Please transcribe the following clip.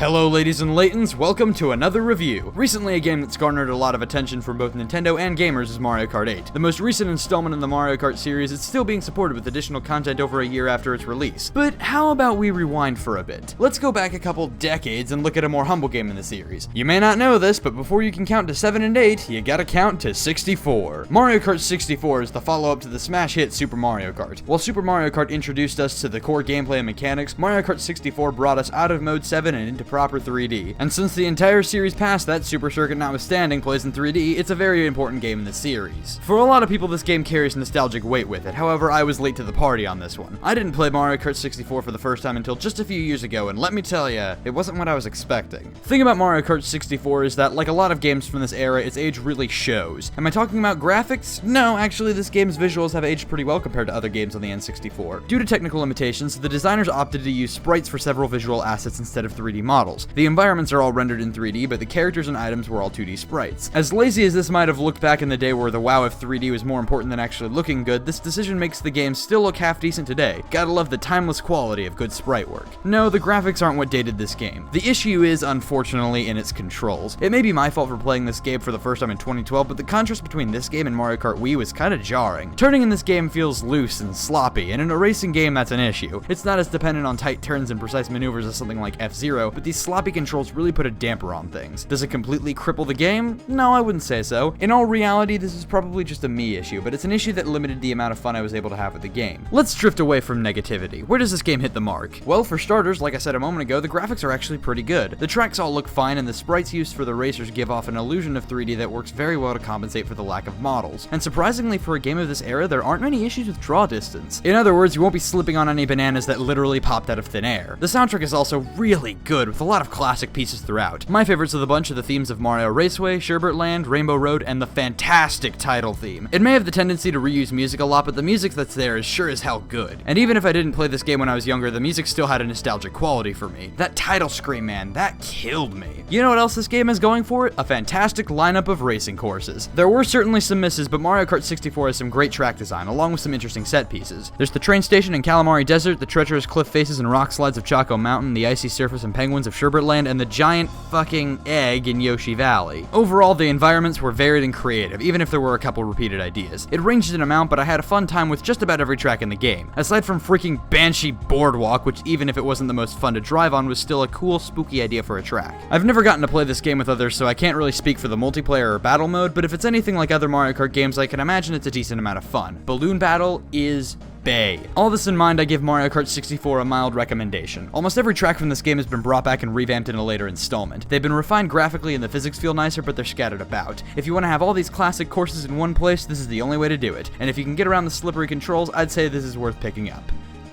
Hello ladies and latents, welcome to another review. Recently a game that's garnered a lot of attention from both Nintendo and gamers is Mario Kart 8. The most recent installment in the Mario Kart series is still being supported with additional content over a year after its release. But how about we rewind for a bit? Let's go back a couple decades and look at a more humble game in the series. You may not know this, but before you can count to 7 and 8, you gotta count to 64. Mario Kart 64 is the follow-up to the smash hit Super Mario Kart. While Super Mario Kart introduced us to the core gameplay and mechanics, Mario Kart 64 brought us out of Mode 7 and into proper 3D. And since the entire series past that, Super Circuit notwithstanding, plays in 3D, it's a very important game in the series. For a lot of people, this game carries nostalgic weight with it. However, I was late to the party on this one. I didn't play Mario Kart 64 for the first time until just a few years ago, and let me tell ya, it wasn't what I was expecting. The thing about Mario Kart 64 is that, like a lot of games from this era, its age really shows. Am I talking about graphics? No, actually, this game's visuals have aged pretty well compared to other games on the N64. Due to technical limitations, the designers opted to use sprites for several visual assets instead of 3D models. The environments are all rendered in 3D, but the characters and items were all 2D sprites. As lazy as this might have looked back in the day where the wow of 3D was more important than actually looking good, this decision makes the game still look half decent today. Gotta love the timeless quality of good sprite work. No, the graphics aren't what dated this game. The issue is, unfortunately, in its controls. It may be my fault for playing this game for the first time in 2012, but the contrast between this game and Mario Kart Wii was kinda jarring. Turning in this game feels loose and sloppy, and in a racing game that's an issue. It's not as dependent on tight turns and precise maneuvers as something like F-Zero, but these sloppy controls really put a damper on things. Does it completely cripple the game? No, I wouldn't say so. In all reality, this is probably just a me issue, but it's an issue that limited the amount of fun I was able to have with the game. Let's drift away from negativity. Where does this game hit the mark? Well, for starters, like I said a moment ago, the graphics are actually pretty good. The tracks all look fine, and the sprites used for the racers give off an illusion of 3D that works very well to compensate for the lack of models. And surprisingly, for a game of this era, there aren't many issues with draw distance. In other words, you won't be slipping on any bananas that literally popped out of thin air. The soundtrack is also really good, with a lot of classic pieces throughout. My favorites of the bunch are the themes of Mario Raceway, Sherbert Land, Rainbow Road, and the fantastic title theme. It may have the tendency to reuse music a lot, but the music that's there is sure as hell good. And even if I didn't play this game when I was younger, the music still had a nostalgic quality for me. That title screen, man, that killed me. You know what else this game has going for it? A fantastic lineup of racing courses. There were certainly some misses, but Mario Kart 64 has some great track design, along with some interesting set pieces. There's the train station in Calamari Desert, the treacherous cliff faces and rock slides of Choco Mountain, the icy surface and penguins of Sherbert Land, and the giant fucking egg in Yoshi Valley. Overall, the environments were varied and creative, even if there were a couple repeated ideas. It ranged in amount, but I had a fun time with just about every track in the game. Aside from freaking Banshee Boardwalk, which even if it wasn't the most fun to drive on, was still a cool, spooky idea for a track. I've never gotten to play this game with others, so I can't really speak for the multiplayer or battle mode, but if it's anything like other Mario Kart games, I can imagine it's a decent amount of fun. Balloon Battle is Bay. All this in mind, I give Mario Kart 64 a mild recommendation. Almost every track from this game has been brought back and revamped in a later installment. They've been refined graphically and the physics feel nicer, but they're scattered about. If you want to have all these classic courses in one place, this is the only way to do it. And if you can get around the slippery controls, I'd say this is worth picking up.